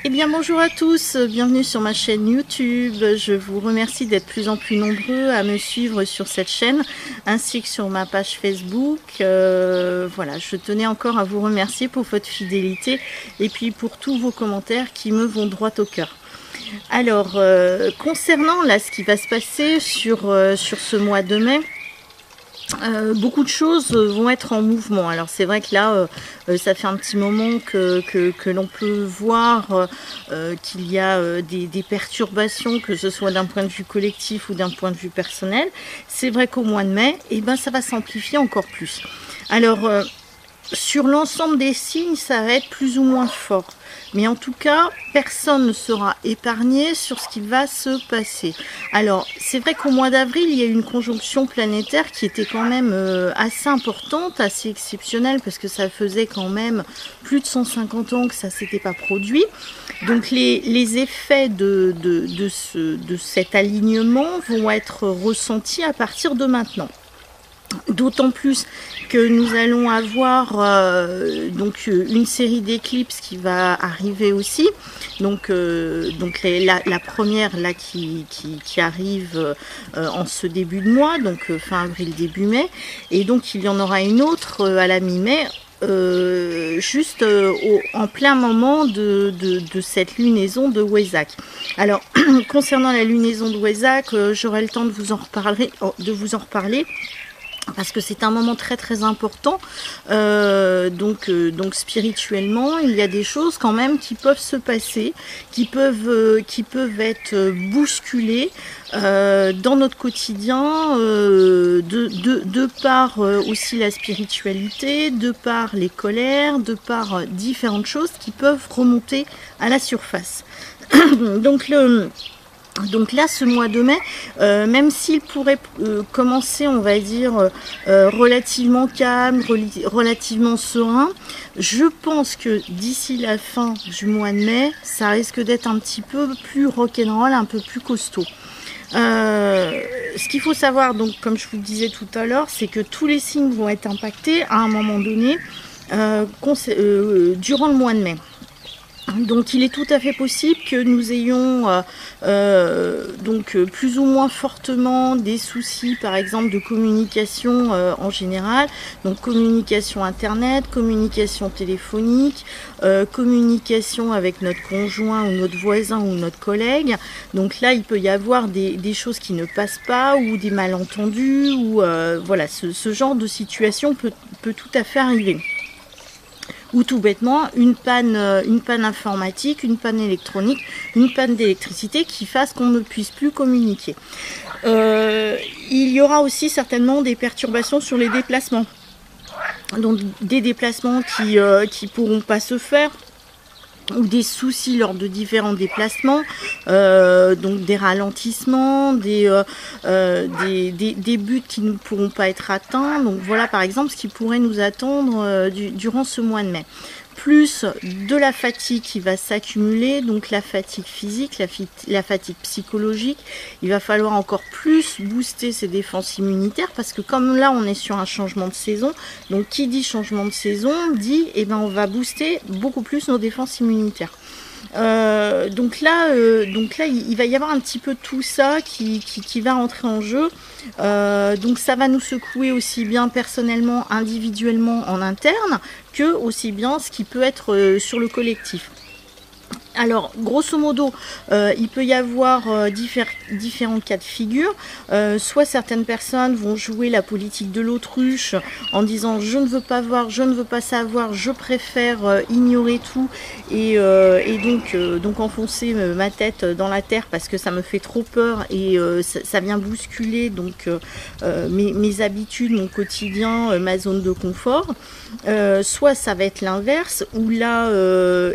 Eh bien bonjour à tous, bienvenue sur ma chaîne YouTube. Je vous remercie d'être de plus en plus nombreux à me suivre sur cette chaîne ainsi que sur ma page Facebook. Voilà, je tenais encore à vous remercier pour votre fidélité et puis pour tous vos commentaires qui me vont droit au cœur. Alors, concernant là ce qui va se passer sur ce mois de mai, beaucoup de choses vont être en mouvement. Alors c'est vrai que là, ça fait un petit moment que l'on peut voir qu'il y a des perturbations, que ce soit d'un point de vue collectif ou d'un point de vue personnel. C'est vrai qu'au mois de mai, eh ben, ça va s'amplifier encore plus. Alors, sur l'ensemble des signes, ça va être plus ou moins fort. Mais en tout cas, personne ne sera épargné sur ce qui va se passer. Alors, c'est vrai qu'au mois d'avril, il y a eu une conjonction planétaire qui était quand même assez importante, assez exceptionnelle, parce que ça faisait quand même plus de 150 ans que ça ne s'était pas produit. Donc, les effets de cet alignement vont être ressentis à partir de maintenant. D'autant plus que nous allons avoir donc une série d'éclipses qui va arriver aussi. Donc la première là qui arrive en ce début de mois, donc fin avril, début mai. Et donc il y en aura une autre à la mi-mai. Juste en plein moment de cette lunaison de Wesak. Alors concernant la lunaison de Wesak, j'aurai le temps de vous en reparler. Parce que c'est un moment très très important, donc spirituellement, il y a des choses quand même qui peuvent se passer, qui peuvent être bousculées dans notre quotidien, de par aussi la spiritualité, de par les colères, de par différentes choses qui peuvent remonter à la surface. Donc là, ce mois de mai, même s'il pourrait commencer, on va dire, relativement calme, relativement serein, je pense que d'ici la fin du mois de mai, ça risque d'être un petit peu plus rock'n'roll, un peu plus costaud. Ce qu'il faut savoir, donc, comme je vous le disais tout à l'heure, c'est que tous les signes vont être impactés à un moment donné durant le mois de mai. Donc il est tout à fait possible que nous ayons donc plus ou moins fortement des soucis par exemple de communication en général, donc communication internet, communication téléphonique, communication avec notre conjoint ou notre voisin ou notre collègue. Donc là il peut y avoir des choses qui ne passent pas ou des malentendus ou voilà, ce genre de situation peut tout à fait arriver. Ou tout bêtement une panne informatique, une panne électronique, une panne d'électricité qui fasse qu'on ne puisse plus communiquer. Il y aura aussi certainement des perturbations sur les déplacements. Donc des déplacements qui pourront pas se faire, ou des soucis lors de différents déplacements, donc des ralentissements, des buts qui ne pourront pas être atteints. Donc voilà par exemple ce qui pourrait nous attendre durant ce mois de mai. Plus de la fatigue qui va s'accumuler, donc la fatigue physique, la fatigue psychologique. Il va falloir encore plus booster ses défenses immunitaires parce que comme là on est sur un changement de saison, donc qui dit changement de saison dit on va booster beaucoup plus nos défenses immunitaires. Donc là, il va y avoir un petit peu tout ça qui va rentrer en jeu. Donc ça va nous secouer aussi bien personnellement, individuellement, en interne, que aussi bien ce qui peut être sur le collectif. Alors, grosso modo, il peut y avoir différents cas de figure. Soit certaines personnes vont jouer la politique de l'autruche en disant « je ne veux pas voir, je ne veux pas savoir, je préfère ignorer tout et donc enfoncer ma tête dans la terre parce que ça me fait trop peur et ça vient bousculer donc mes habitudes, mon quotidien, ma zone de confort. » Soit ça va être l'inverse, où là,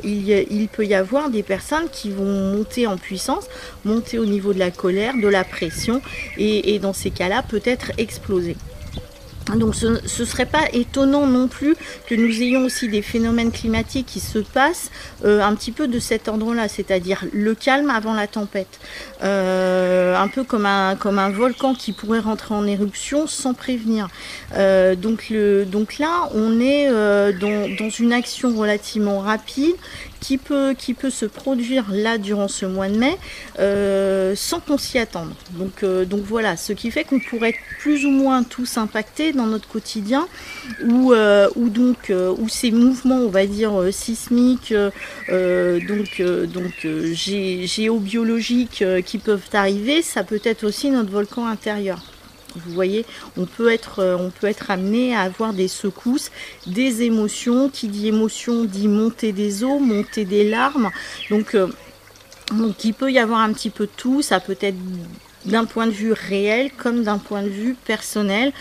il peut y avoir des personnes qui vont monter en puissance, monter au niveau de la colère, de la pression, et dans ces cas-là, peut-être exploser. Donc ce ne serait pas étonnant non plus que nous ayons aussi des phénomènes climatiques qui se passent un petit peu de cet ordre-là, c'est-à-dire le calme avant la tempête. Un peu comme un volcan qui pourrait rentrer en éruption sans prévenir. Donc là, on est dans une action relativement rapide qui peut se produire là durant ce mois de mai sans qu'on s'y attende. Donc voilà, ce qui fait qu'on pourrait être plus ou moins tous impactés dans notre quotidien, où ces mouvements, on va dire sismiques, géobiologiques qui peuvent arriver, ça peut être aussi notre volcan intérieur. Vous voyez, on peut être amené à avoir des secousses, des émotions. Qui dit émotion dit montée des eaux, montée des larmes. Donc il peut y avoir un petit peu de tout. Ça peut être d'un point de vue réel comme d'un point de vue personnel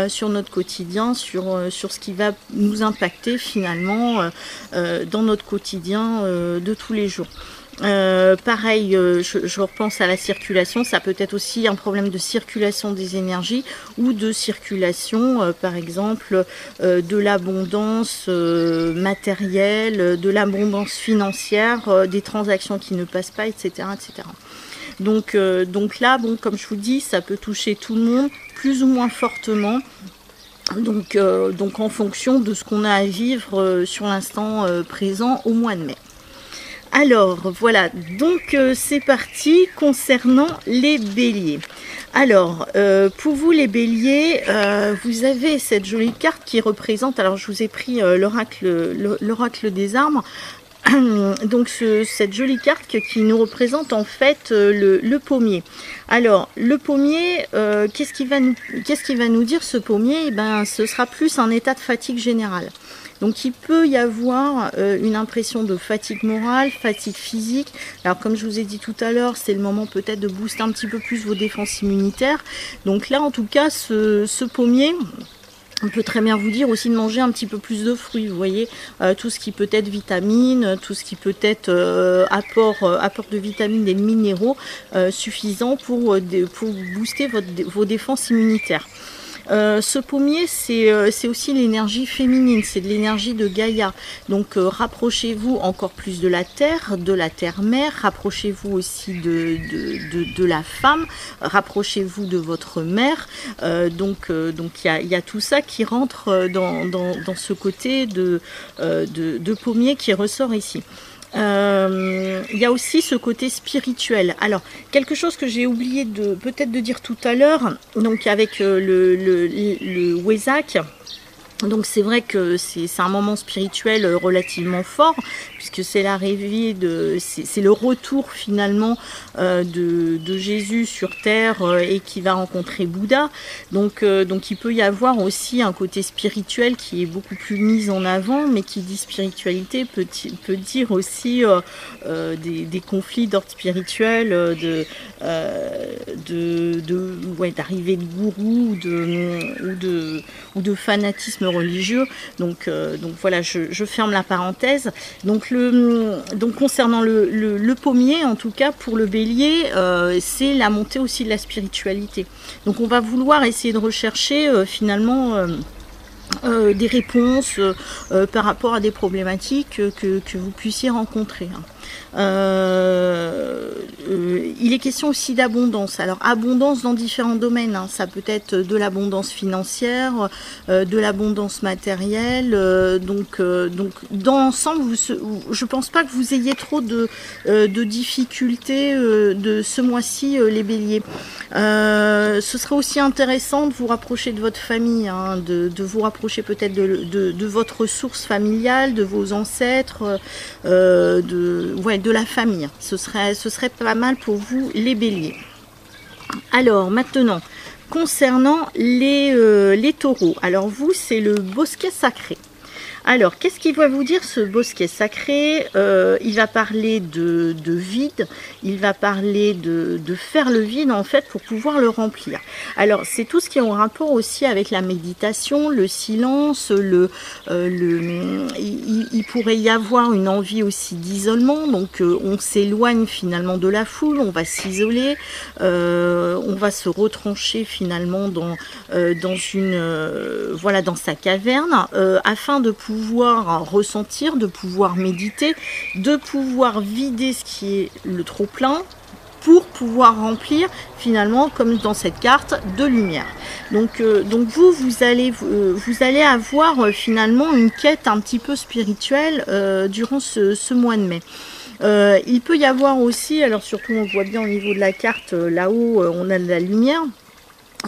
sur notre quotidien, sur ce qui va nous impacter finalement dans notre quotidien de tous les jours. Pareil, je repense à la circulation, ça peut être aussi un problème de circulation des énergies ou de circulation, par exemple, de l'abondance matérielle, de l'abondance financière, des transactions qui ne passent pas, etc. etc. Donc là, bon, comme je vous dis, ça peut toucher tout le monde, plus ou moins fortement. Donc en fonction de ce qu'on a à vivre sur l'instant présent au mois de mai. Alors voilà, donc c'est parti concernant les béliers. Alors pour vous les béliers, vous avez cette jolie carte qui représente, alors je vous ai pris l'oracle des arbres. Donc cette jolie carte qui nous représente en fait le pommier. Alors le pommier, qu'est-ce qu'il va nous dire ce pommier? Eh ben, ce sera plus un état de fatigue générale. Donc il peut y avoir une impression de fatigue morale, fatigue physique. Alors comme je vous ai dit tout à l'heure, c'est le moment peut-être de booster un petit peu plus vos défenses immunitaires. Donc là en tout cas ce pommier, on peut très bien vous dire aussi de manger un petit peu plus de fruits, vous voyez, tout ce qui peut être vitamines, tout ce qui peut être apport de vitamines et de minéraux suffisants pour booster vos défenses immunitaires. Ce pommier, c'est aussi l'énergie féminine, c'est de l'énergie de Gaïa. Donc rapprochez-vous encore plus de la terre-mère, rapprochez-vous aussi de la femme, rapprochez-vous de votre mère. Donc il y a tout ça qui rentre dans ce côté de pommier qui ressort ici. Il y a aussi ce côté spirituel. Alors, quelque chose que j'ai oublié peut-être de dire tout à l'heure, donc avec le Wesak. Donc c'est vrai que c'est un moment spirituel relativement fort, puisque c'est l'arrivée c'est le retour finalement de Jésus sur terre et qui va rencontrer Bouddha. Donc il peut y avoir aussi un côté spirituel qui est beaucoup plus mis en avant, mais qui dit spiritualité peut dire aussi des conflits d'ordre spirituel, d'arrivée de gourou ou de fanatisme religieux. Donc voilà, je ferme la parenthèse. Donc concernant le pommier, en tout cas pour le bélier, c'est la montée aussi de la spiritualité. Donc on va vouloir essayer de rechercher finalement des réponses par rapport à des problématiques que vous puissiez rencontrer. Il est question aussi d'abondance. Alors abondance dans différents domaines, hein. Ça peut être de l'abondance financière, de l'abondance matérielle. Donc dans l'ensemble, je pense pas que vous ayez trop de difficultés de ce mois-ci, les béliers. Ce serait aussi intéressant de vous rapprocher de votre famille, hein, de vous rapprocher peut-être de votre ressource familiale, de vos ancêtres, de la famille. Ce serait pas mal pour vous les béliers. Alors maintenant, concernant les taureaux, alors vous c'est le bosquet sacré. Alors, qu'est-ce qu'il va vous dire ce bosquet sacré? Il va parler de vide, il va parler de faire le vide en fait pour pouvoir le remplir. Alors, c'est tout ce qui est en rapport aussi avec la méditation, le silence, il pourrait y avoir une envie aussi d'isolement, donc on s'éloigne finalement de la foule, on va s'isoler, on va se retrancher finalement dans sa caverne afin de pouvoir ressentir, de pouvoir méditer, de pouvoir vider ce qui est le trop plein pour pouvoir remplir finalement, comme dans cette carte, de lumière. Donc vous allez avoir finalement une quête un petit peu spirituelle durant ce mois de mai. Il peut y avoir aussi, alors surtout on voit bien au niveau de la carte, là-haut on a de la lumière.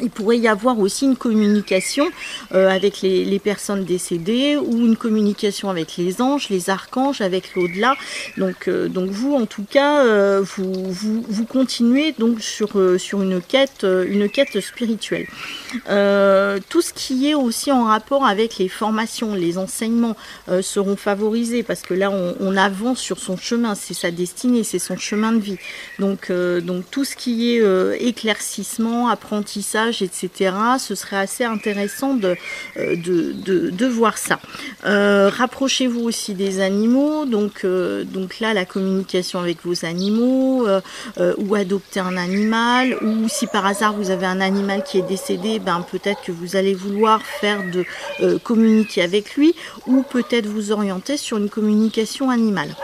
Il pourrait y avoir aussi une communication avec les personnes décédées ou une communication avec les anges, les archanges, avec l'au-delà. Donc vous, en tout cas, vous continuez donc sur une quête spirituelle. Tout ce qui est aussi en rapport avec les formations, les enseignements seront favorisés parce que là, on avance sur son chemin, c'est sa destinée, c'est son chemin de vie. Donc tout ce qui est éclaircissement, apprentissage, etc. Ce serait assez intéressant de voir ça. Rapprochez-vous aussi des animaux, donc là la communication avec vos animaux, ou adopter un animal, ou si par hasard vous avez un animal qui est décédé, ben peut-être que vous allez vouloir faire communiquer avec lui, ou peut-être vous orienter sur une communication animale.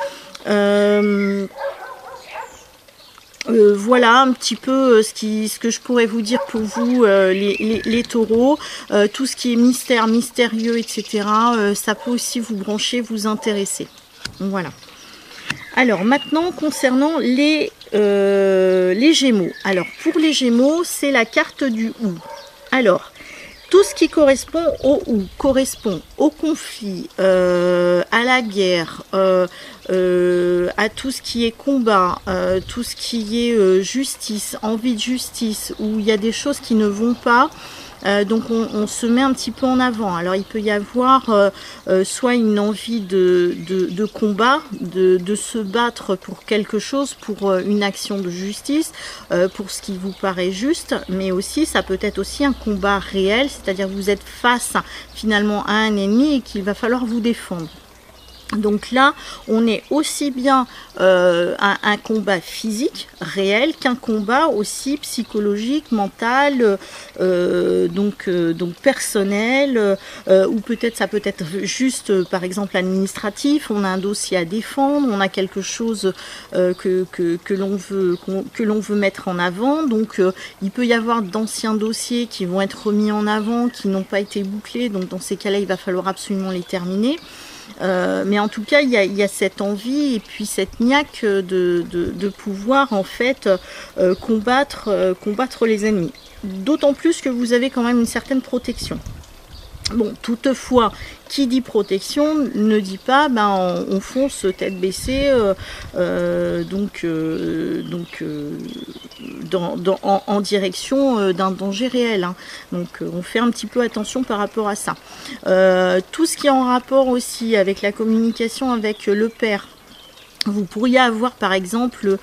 Voilà un petit peu ce que je pourrais vous dire pour vous, les taureaux. Tout ce qui est mystère, mystérieux, etc. Ça peut aussi vous brancher, vous intéresser. Voilà. Alors maintenant, concernant les Gémeaux. Alors pour les Gémeaux, c'est la carte du ou. Alors, tout ce qui correspond au ou, correspond au conflit, à la guerre, à tout ce qui est combat, tout ce qui est justice, envie de justice, où il y a des choses qui ne vont pas. Donc on se met un petit peu en avant. Alors il peut y avoir soit une envie de combat, de se battre pour quelque chose, pour une action de justice, pour ce qui vous paraît juste, mais aussi ça peut être aussi un combat réel, c'est-à-dire que vous êtes face finalement à un ennemi et qu'il va falloir vous défendre. Donc là, on est aussi bien un combat physique réel qu'un combat aussi psychologique, mental, donc personnel, ou peut-être ça peut être juste, par exemple, administratif. On a un dossier à défendre, on a quelque chose que l'on veut mettre en avant. Donc il peut y avoir d'anciens dossiers qui vont être remis en avant, qui n'ont pas été bouclés. Donc dans ces cas-là, il va falloir absolument les terminer. Mais en tout cas, il y a cette envie et puis cette niaque de pouvoir en fait combattre les ennemis. D'autant plus que vous avez quand même une certaine protection. Bon, toutefois, qui dit protection ne dit pas on fonce tête baissée, en direction d'un danger réel. Hein. Donc on fait un petit peu attention par rapport à ça. Tout ce qui est en rapport aussi avec la communication avec le père. Vous pourriez avoir par exemple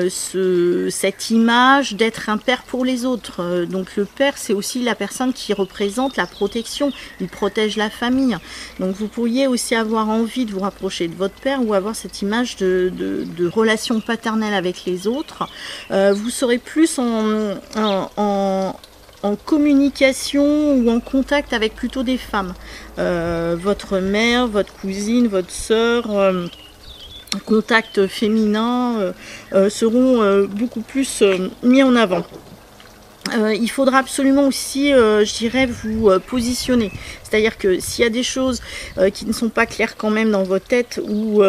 cette image d'être un père pour les autres. Donc le père, c'est aussi la personne qui représente la protection. Il protège la famille. Donc vous pourriez aussi avoir envie de vous rapprocher de votre père ou avoir cette image de relation paternelle avec les autres. Vous serez plus en communication ou en contact avec plutôt des femmes. Votre mère, votre cousine, votre sœur... contacts féminins seront beaucoup plus mis en avant. Il faudra absolument aussi, je dirais, vous positionner. C'est-à-dire que s'il y a des choses qui ne sont pas claires quand même dans votre tête ou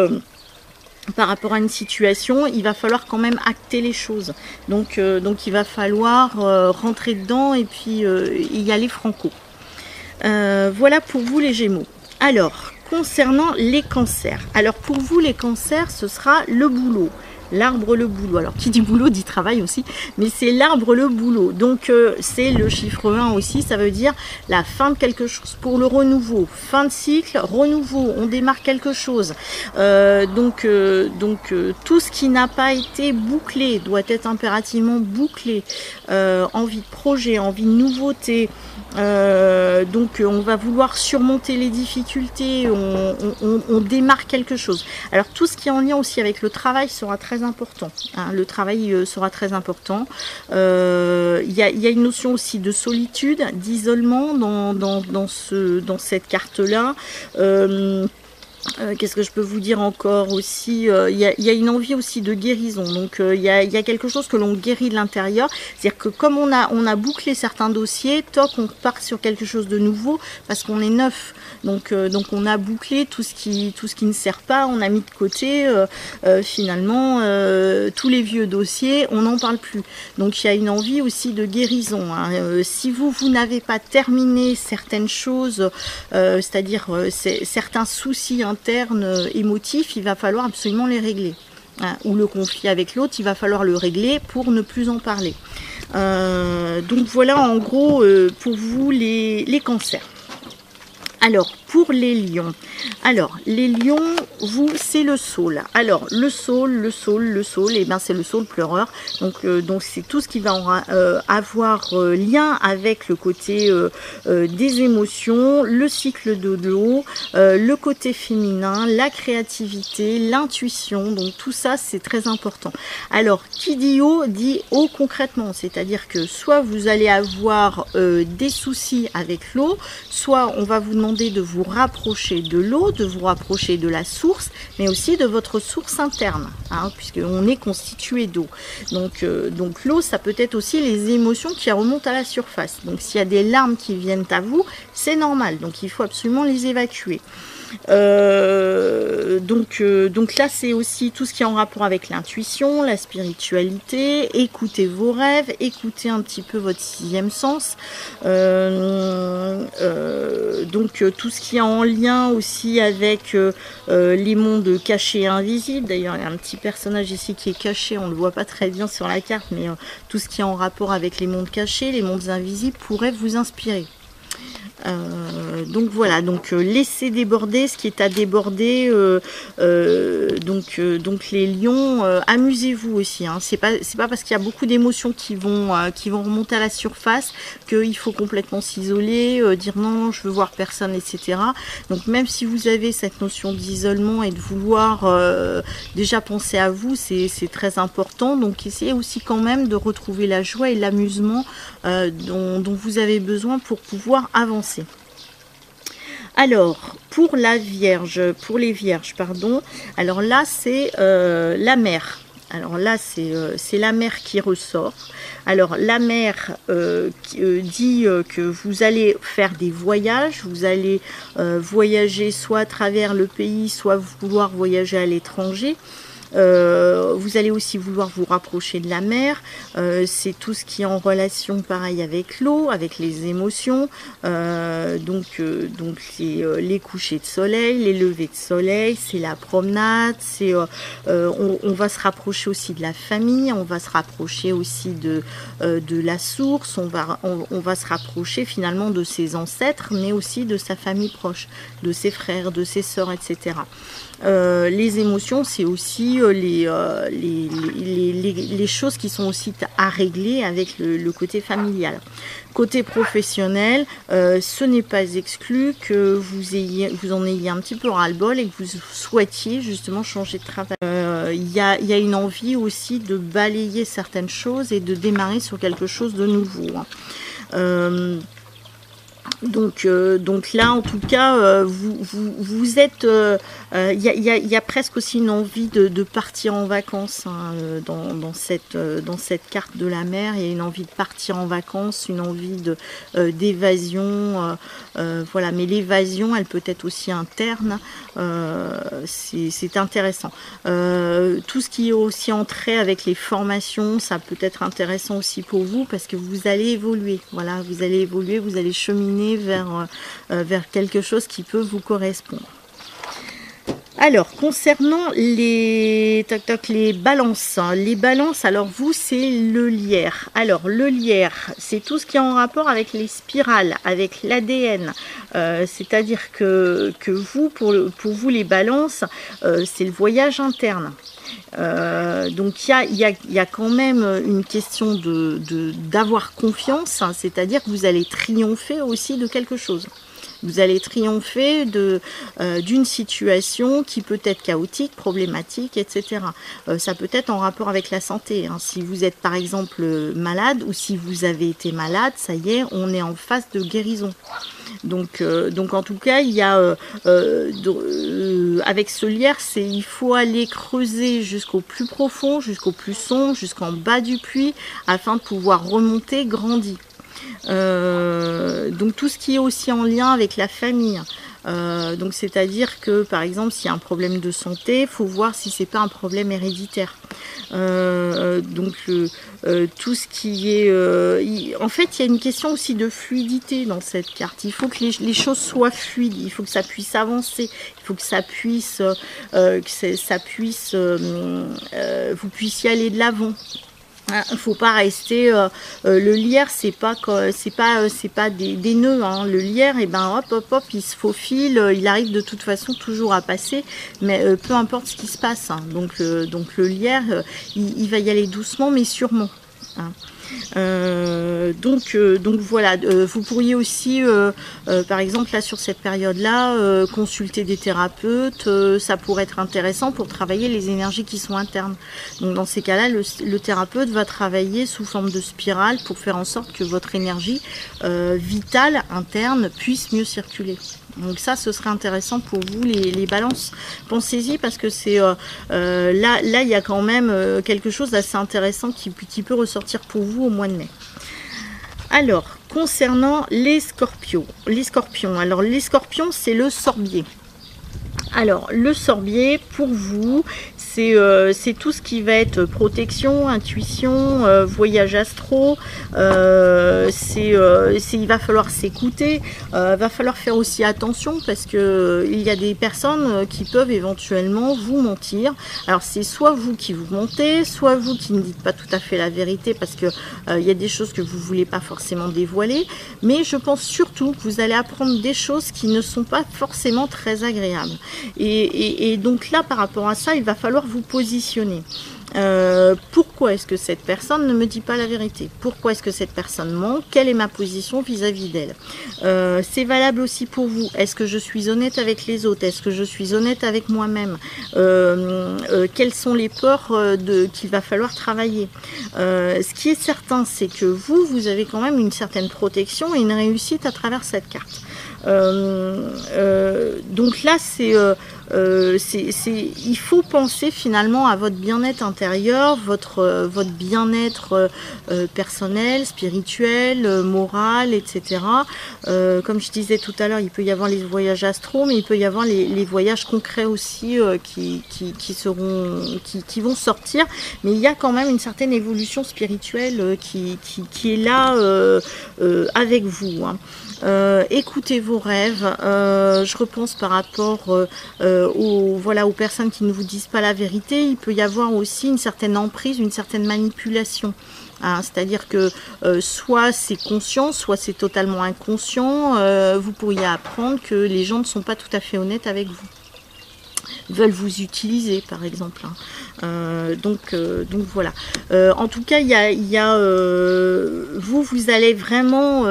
par rapport à une situation, il va falloir quand même acter les choses. Donc il va falloir rentrer dedans et puis y aller franco. Voilà pour vous les Gémeaux. Alors, concernant les cancers. Alors pour vous les cancers, ce sera le boulot. L'arbre, le boulot. Alors qui dit boulot dit travail aussi, mais c'est l'arbre, le boulot. Donc c'est le chiffre 1 aussi, ça veut dire la fin de quelque chose. Pour le renouveau, fin de cycle, renouveau, on démarre quelque chose. Donc tout ce qui n'a pas été bouclé doit être impérativement bouclé. Envie de projet, envie de nouveauté. Donc on va vouloir surmonter les difficultés, on démarre quelque chose. Alors tout ce qui est en lien aussi avec le travail sera très important. Hein, le travail sera très important. Il y a une notion aussi de solitude, d'isolement dans cette carte-là. Qu'est-ce que je peux vous dire encore aussi? Il y a une envie aussi de guérison. Donc il y a quelque chose que l'on guérit de l'intérieur. C'est-à-dire que comme on a bouclé certains dossiers, toc, on part sur quelque chose de nouveau parce qu'on est neuf. Donc on a bouclé tout ce qui ne sert pas, on a mis de côté finalement tous les vieux dossiers, on n'en parle plus. Donc il y a une envie aussi de guérison, hein. Si vous n'avez pas terminé certaines choses, c'est-à-dire certains soucis internes émotifs, il va falloir absolument les régler, hein. Ou le conflit avec l'autre, il va falloir le régler pour ne plus en parler. Donc voilà en gros pour vous les cancers. Alors, pour les lions. Alors, les lions, vous, c'est le saule. Alors, le saule, et ben c'est le saule pleureur. Donc c'est tout ce qui va avoir lien avec le côté des émotions, le cycle de l'eau, le côté féminin, la créativité, l'intuition. Donc tout ça, c'est très important. Alors, qui dit eau, dit eau concrètement. C'est-à-dire que soit vous allez avoir des soucis avec l'eau, soit on va vous demander de vous rapprocher de l'eau, de vous rapprocher de la source, mais aussi de votre source interne, hein, puisqu'on est constitué d'eau. Donc l'eau, ça peut être aussi les émotions qui remontent à la surface. Donc s'il y a des larmes qui viennent à vous, c'est normal. Donc il faut absolument les évacuer. Donc là c'est aussi tout ce qui est en rapport avec l'intuition, la spiritualité, écoutez vos rêves, écoutez un petit peu votre sixième sens, donc tout ce qui est en lien aussi avec les mondes cachés et invisibles. D'ailleurs il y a un petit personnage ici qui est caché, on ne le voit pas très bien sur la carte, mais tout ce qui est en rapport avec les mondes cachés, les mondes invisibles pourrait vous inspirer. Donc voilà, donc laissez déborder ce qui est à déborder, donc les lions, amusez-vous aussi, hein. C'est pas parce qu'il y a beaucoup d'émotions qui vont remonter à la surface qu'il faut complètement s'isoler, dire non, je veux voir personne, etc. Donc même si vous avez cette notion d'isolement et de vouloir déjà penser à vous, c'est très important. Donc essayez aussi quand même de retrouver la joie et l'amusement dont vous avez besoin pour pouvoir avancer. Alors, pour les vierges, pardon, alors là, c'est la mer. Alors là, c'est la mer qui ressort. Alors, la mer dit que vous allez faire des voyages, vous allez voyager soit à travers le pays, soit vouloir voyager à l'étranger. Vous allez aussi vouloir vous rapprocher de la mer, c'est tout ce qui est en relation pareil avec l'eau, avec les émotions, donc c'est les couchers de soleil, les levées de soleil, c'est la promenade, c'est on va se rapprocher aussi de la famille, on va se rapprocher aussi de la source, on va se rapprocher finalement de ses ancêtres, mais aussi de sa famille proche, de ses frères, de ses sœurs, etc. Les émotions, c'est aussi les choses qui sont aussi à régler avec le côté familial. Côté professionnel, ce n'est pas exclu que vous en ayez un petit peu ras-le-bol et que vous souhaitiez justement changer de travail. Il y a une envie aussi de balayer certaines choses et de démarrer sur quelque chose de nouveau. Donc là, en tout cas, vous êtes... Il y a presque aussi une envie de partir en vacances, hein, dans cette carte de la mer. Il y a une envie de partir en vacances, une envie d'évasion. Voilà, mais l'évasion, elle peut être aussi interne. C'est intéressant. Tout ce qui est aussi entré avec les formations, ça peut être intéressant aussi pour vous parce que vous allez évoluer. Voilà, vous allez évoluer, vous allez cheminer vers quelque chose qui peut vous correspondre. Alors, concernant les balances, hein, alors vous, c'est le lierre. Alors, le lierre, c'est tout ce qui est en rapport avec les spirales, avec l'ADN. C'est-à-dire que vous, pour vous, les balances, c'est le voyage interne. Donc il y a quand même une question d'avoir confiance, hein, c'est-à-dire que vous allez triompher aussi de quelque chose. Vous allez triompher d'une situation qui peut être chaotique, problématique, etc. Ça peut être en rapport avec la santé, hein. Si vous êtes par exemple malade ou si vous avez été malade, ça y est, on est en phase de guérison. Donc en tout cas, il y a avec ce lierre, il faut aller creuser jusqu'au plus profond, jusqu'au plus sombre, jusqu'en bas du puits, afin de pouvoir remonter grandi. Donc tout ce qui est aussi en lien avec la famille. Donc c'est-à-dire que par exemple s'il y a un problème de santé, il faut voir si c'est pas un problème héréditaire. Tout ce qui est en fait il y a une question aussi de fluidité dans cette carte. Il faut que les choses soient fluides, il faut que ça puisse avancer, il faut que ça puisse vous puissiez aller de l'avant. Il ne faut pas rester. Le lierre, c'est pas des nœuds. Hein. Le lierre, et ben hop, il se faufile. Il arrive de toute façon toujours à passer, mais peu importe ce qui se passe. Hein. Donc le lierre, il va y aller doucement, mais sûrement. Hein. Donc voilà, vous pourriez aussi, par exemple là sur cette période-là, consulter des thérapeutes, ça pourrait être intéressant pour travailler les énergies qui sont internes. Donc dans ces cas-là, le thérapeute va travailler sous forme de spirale pour faire en sorte que votre énergie vitale interne puisse mieux circuler. Donc ça, ce serait intéressant pour vous, les balances. Pensez-y parce que c'est là, il y a quand même quelque chose d'assez intéressant qui peut ressortir pour vous au mois de mai. Alors, concernant les scorpions. Alors, les scorpions, c'est le sorbier. Alors, le sorbier, pour vous, c'est tout ce qui va être protection, intuition, voyage astro. Il va falloir s'écouter. Va falloir faire aussi attention parce que il y a des personnes qui peuvent éventuellement vous mentir. Alors, c'est soit vous qui vous mentez, soit vous qui ne dites pas tout à fait la vérité parce que il y a des choses que vous ne voulez pas forcément dévoiler. Mais je pense surtout que vous allez apprendre des choses qui ne sont pas forcément très agréables. Et donc là, par rapport à ça, il va falloir vous positionner. Pourquoi est-ce que cette personne ne me dit pas la vérité? Pourquoi est-ce que cette personne ment? Quelle est ma position vis-à-vis d'elle? C'est valable aussi pour vous. Est-ce que je suis honnête avec les autres? Est-ce que je suis honnête avec moi-même? Quelles sont les peurs qu'il va falloir travailler? Ce qui est certain, c'est que vous avez quand même une certaine protection et une réussite à travers cette carte. Donc là, il faut penser finalement à votre bien-être intérieur, votre bien-être personnel, spirituel, moral, etc. Comme je disais tout à l'heure, il peut y avoir les voyages astro, mais il peut y avoir les voyages concrets aussi qui vont sortir. Mais il y a quand même une certaine évolution spirituelle qui est là avec vous. Hein. Écoutez vos rêves. Je repense par rapport aux personnes qui ne vous disent pas la vérité. Il peut y avoir aussi une certaine emprise, une certaine manipulation. Hein, c'est-à-dire que soit c'est conscient, soit c'est totalement inconscient. Vous pourriez apprendre que les gens ne sont pas tout à fait honnêtes avec vous. Ils veulent vous utiliser, par exemple. Hein. Donc voilà. En tout cas, vous allez vraiment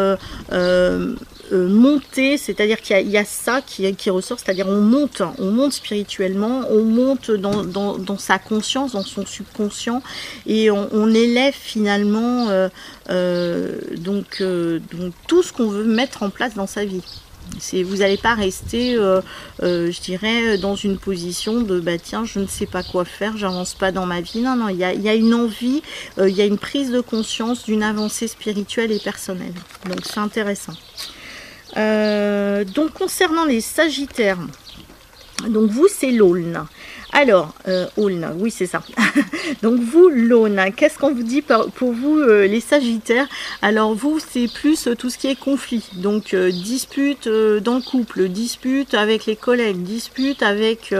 monter, c'est-à-dire qu'il y a ça qui ressort, c'est-à-dire on monte spirituellement, on monte dans sa conscience, dans son subconscient, et on élève finalement donc tout ce qu'on veut mettre en place dans sa vie. Vous n'allez pas rester, je dirais, dans une position de tiens, je ne sais pas quoi faire, j'avance pas dans ma vie. Non, il y a une envie, il y a une prise de conscience d'une avancée spirituelle et personnelle. Donc c'est intéressant. Donc concernant les Sagittaires, donc vous c'est l'Aulne. Alors, Aulne, oui c'est ça. Donc vous, l'Aulne, qu'est-ce qu'on vous dit pour vous les Sagittaires? Alors vous, c'est plus tout ce qui est conflit. Donc dispute dans le couple, dispute avec les collègues, dispute avec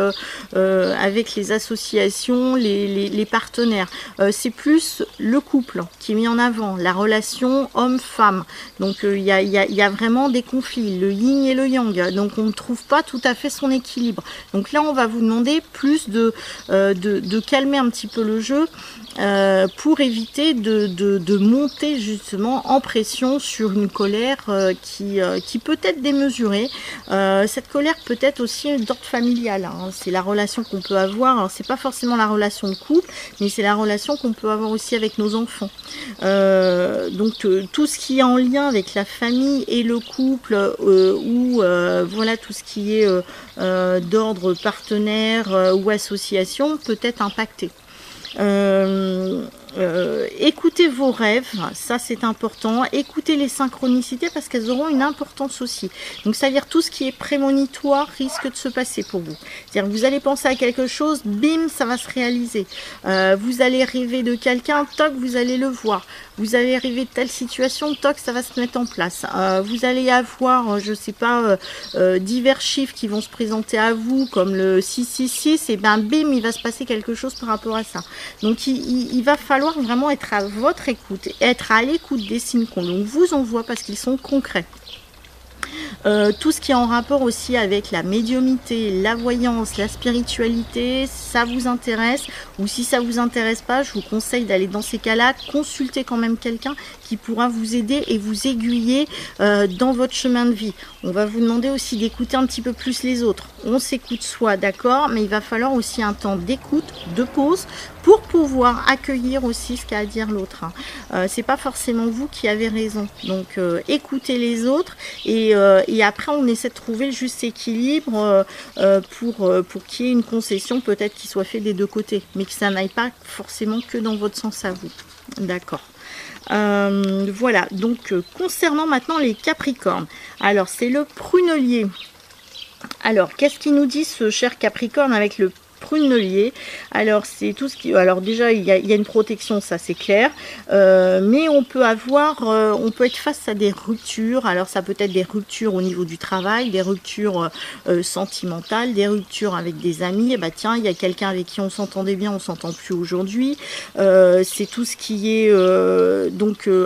les associations, les partenaires. C'est plus le couple qui est mis en avant, la relation homme-femme. Donc il y a vraiment des conflits, le yin et le yang. Donc on ne trouve pas tout à fait son équilibre. Donc là, on va vous demander plus juste de calmer un petit peu le jeu pour éviter de monter justement en pression sur une colère qui peut être démesurée. Cette colère peut être aussi d'ordre familial, hein. C'est la relation qu'on peut avoir, c'est pas forcément la relation de couple, mais c'est la relation qu'on peut avoir aussi avec nos enfants. Donc tout ce qui est en lien avec la famille et le couple, ou voilà, tout ce qui est d'ordre partenaire ou association peut être impacté. Écoutez vos rêves, ça c'est important. Écoutez les synchronicités parce qu'elles auront une importance aussi. Donc ça veut dire tout ce qui est prémonitoire risque de se passer pour vous. C'est-à-dire que vous allez penser à quelque chose, bim, ça va se réaliser. Vous allez rêver de quelqu'un, toc, vous allez le voir. Vous allez rêver de telle situation, toc, ça va se mettre en place. Vous allez avoir, je sais pas, divers chiffres qui vont se présenter à vous, comme le 666, et ben bim, il va se passer quelque chose par rapport à ça. Donc il va falloir vraiment être à votre écoute, être à l'écoute des signes qu'on vous envoie parce qu'ils sont concrets. Tout ce qui est en rapport aussi avec la médiumnité, la voyance, la spiritualité, ça vous intéresse, ou si ça vous intéresse pas, je vous conseille d'aller dans ces cas-là, consulter quand même quelqu'un qui pourra vous aider et vous aiguiller dans votre chemin de vie. On va vous demander aussi d'écouter un petit peu plus les autres. On s'écoute soi, d'accord, mais il va falloir aussi un temps d'écoute, de pause, pour pouvoir accueillir aussi ce qu'a à dire l'autre. C'est pas forcément vous qui avez raison. Donc écoutez les autres et après on essaie de trouver le juste équilibre pour qu'il y ait une concession peut-être qui soit faite des deux côtés, mais que ça n'aille pas forcément que dans votre sens à vous. D'accord. Voilà, donc concernant maintenant les Capricornes, alors c'est le prunelier. Alors qu'est-ce qu'il nous dit ce cher Capricorne avec le prunelier? Alors c'est tout ce qui, alors déjà il y a une protection, ça c'est clair, mais on peut être face à des ruptures. Alors ça peut être des ruptures au niveau du travail, des ruptures sentimentales, des ruptures avec des amis. Et bah tiens, il y a quelqu'un avec qui on s'entendait bien, on s'entend plus aujourd'hui. C'est tout ce qui est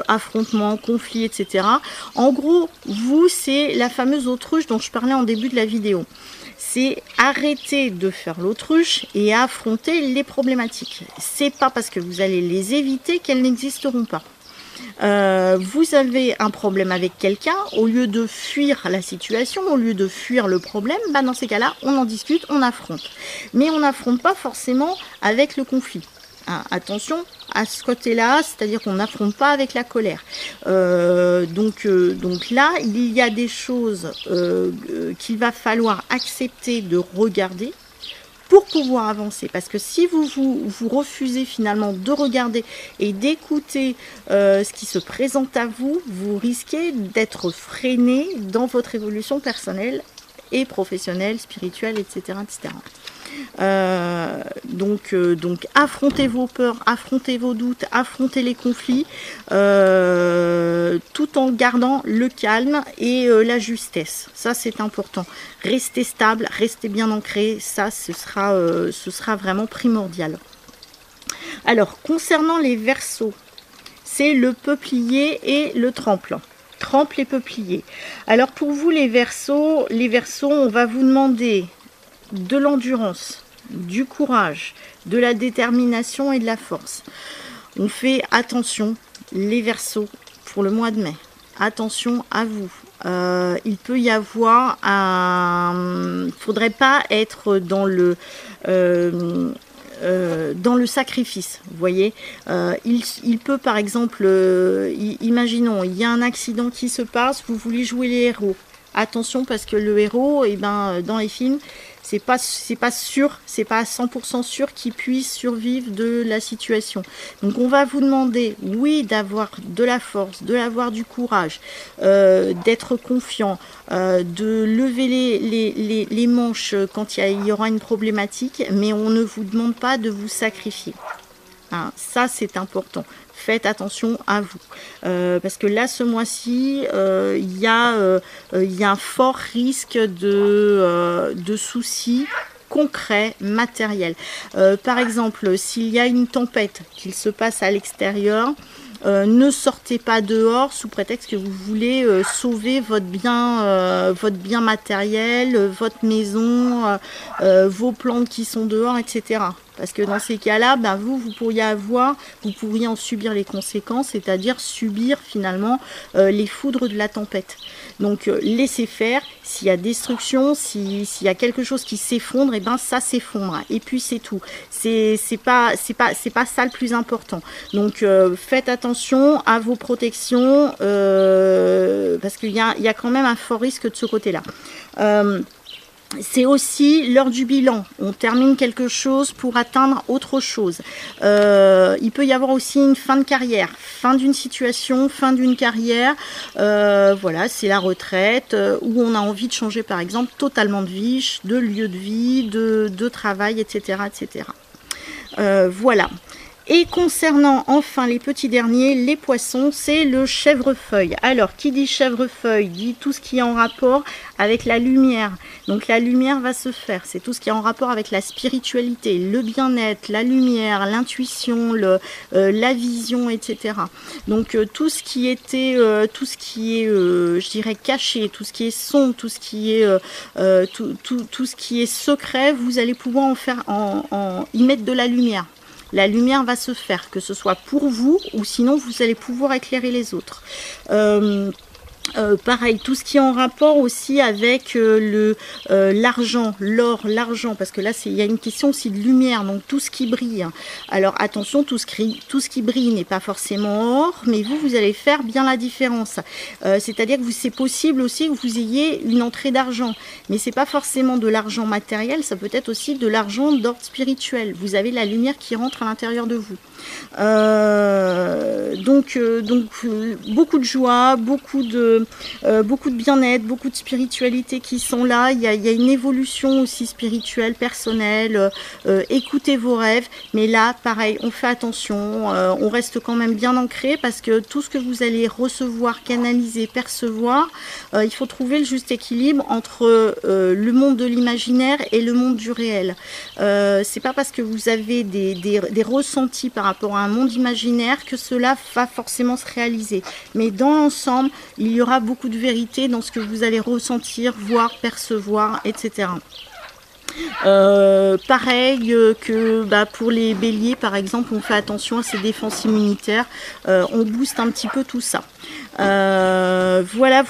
affrontement, conflit, etc. En gros, vous, c'est la fameuse autruche dont je parlais en début de la vidéo. C'est arrêter de faire l'autruche et affronter les problématiques. C'est pas parce que vous allez les éviter qu'elles n'existeront pas. Vous avez un problème avec quelqu'un, au lieu de fuir la situation, au lieu de fuir le problème, bah dans ces cas-là, on en discute, on affronte. Mais on n'affronte pas forcément avec le conflit. Attention à ce côté-là, c'est-à-dire qu'on n'affronte pas avec la colère. Donc là, il y a des choses qu'il va falloir accepter de regarder pour pouvoir avancer. Parce que si vous refusez finalement de regarder et d'écouter ce qui se présente à vous, vous risquez d'être freiné dans votre évolution personnelle et professionnelle, spirituelle, etc. etc. Donc affrontez vos peurs, affrontez vos doutes, affrontez les conflits, tout en gardant le calme et la justesse. Ça c'est important. Restez stable, restez bien ancré, ça ce sera vraiment primordial. Alors concernant les Verseaux, c'est le peuplier et le tremple. Tremple et peuplier. Alors pour vous les Verseaux, on va vous demander de l'endurance, du courage, de la détermination et de la force. On fait attention, les Verseaux, pour le mois de mai. Attention à vous. Il peut y avoir faudrait pas être dans le sacrifice, vous voyez. Il peut par exemple, imaginons, il y a un accident qui se passe, vous voulez jouer les héros. Attention parce que le héros, dans les films, c'est pas sûr, c'est pas à 100% sûr qu'il puisse survivre de la situation. Donc on va vous demander, oui, d'avoir de la force, d'avoir du courage, d'être confiant, de lever les manches quand il y aura une problématique, mais on ne vous demande pas de vous sacrifier. Hein, ça c'est important. Faites attention à vous. Parce que là, ce mois-ci, il y a un fort risque de soucis concrets, matériels. Par exemple, s'il y a une tempête qu'il se passe à l'extérieur, ne sortez pas dehors sous prétexte que vous voulez sauver votre bien matériel, votre maison, vos plantes qui sont dehors, etc. Parce que dans ces cas-là, ben vous pourriez en subir les conséquences, c'est-à-dire subir finalement les foudres de la tempête. Donc laissez faire, s'il y a destruction, s'il y a quelque chose qui s'effondre, et ben ça s'effondre. Et puis c'est tout. C'est pas ça le plus important. Donc faites attention à vos protections, parce qu'il y a quand même un fort risque de ce côté-là. C'est aussi l'heure du bilan. On termine quelque chose pour atteindre autre chose. Il peut y avoir aussi une fin de carrière, fin d'une situation, fin d'une carrière. Voilà, c'est la retraite où on a envie de changer par exemple totalement de vie, de lieu de vie, de travail, etc. etc. Voilà. Et concernant enfin les petits derniers, les poissons, c'est le chèvrefeuille. Alors, qui dit chèvrefeuille dit tout ce qui est en rapport avec la lumière. Donc la lumière va se faire, c'est tout ce qui est en rapport avec la spiritualité, le bien-être, la lumière, l'intuition, la vision, etc. Donc tout ce qui est, je dirais, caché, tout ce qui est sombre, tout ce qui est, tout ce qui est secret, vous allez pouvoir y mettre de la lumière. La lumière va se faire, que ce soit pour vous ou sinon vous allez pouvoir éclairer les autres. Pareil, tout ce qui est en rapport aussi avec l'argent, l'or, l'argent, parce que là il y a une question aussi de lumière, donc tout ce qui brille. Alors attention, tout ce qui brille n'est pas forcément or, mais vous allez faire bien la différence. C'est-à-dire que c'est possible aussi que vous ayez une entrée d'argent, mais c'est pas forcément de l'argent matériel, ça peut être aussi de l'argent d'ordre spirituel. Vous avez la lumière qui rentre à l'intérieur de vous. Donc beaucoup de joie, beaucoup de bien-être, beaucoup de spiritualité qui sont là. Il y a une évolution aussi spirituelle, personnelle. Écoutez vos rêves, mais là pareil, on fait attention, on reste quand même bien ancré parce que tout ce que vous allez recevoir, canaliser, percevoir, il faut trouver le juste équilibre entre le monde de l'imaginaire et le monde du réel. C'est pas parce que vous avez des ressentis par rapport à un monde imaginaire que cela va forcément se réaliser. Mais dans l'ensemble, il y aura beaucoup de vérité dans ce que vous allez ressentir, voir, percevoir, etc. Pareil que pour les béliers par exemple, on fait attention à ses défenses immunitaires, on booste un petit peu tout ça. Voilà.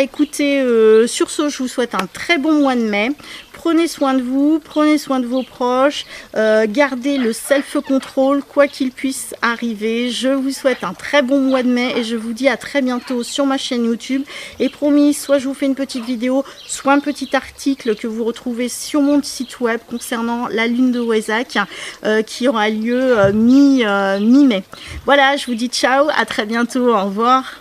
Écoutez, sur ce, je vous souhaite un très bon mois de mai. Prenez soin de vous, prenez soin de vos proches, gardez le self-control, quoi qu'il puisse arriver. Je vous souhaite un très bon mois de mai et je vous dis à très bientôt sur ma chaîne YouTube. Et promis, soit je vous fais une petite vidéo, soit un petit article que vous retrouvez sur mon site web concernant la lune de Wésac qui aura lieu mi-mai. Voilà, je vous dis ciao, à très bientôt, au revoir.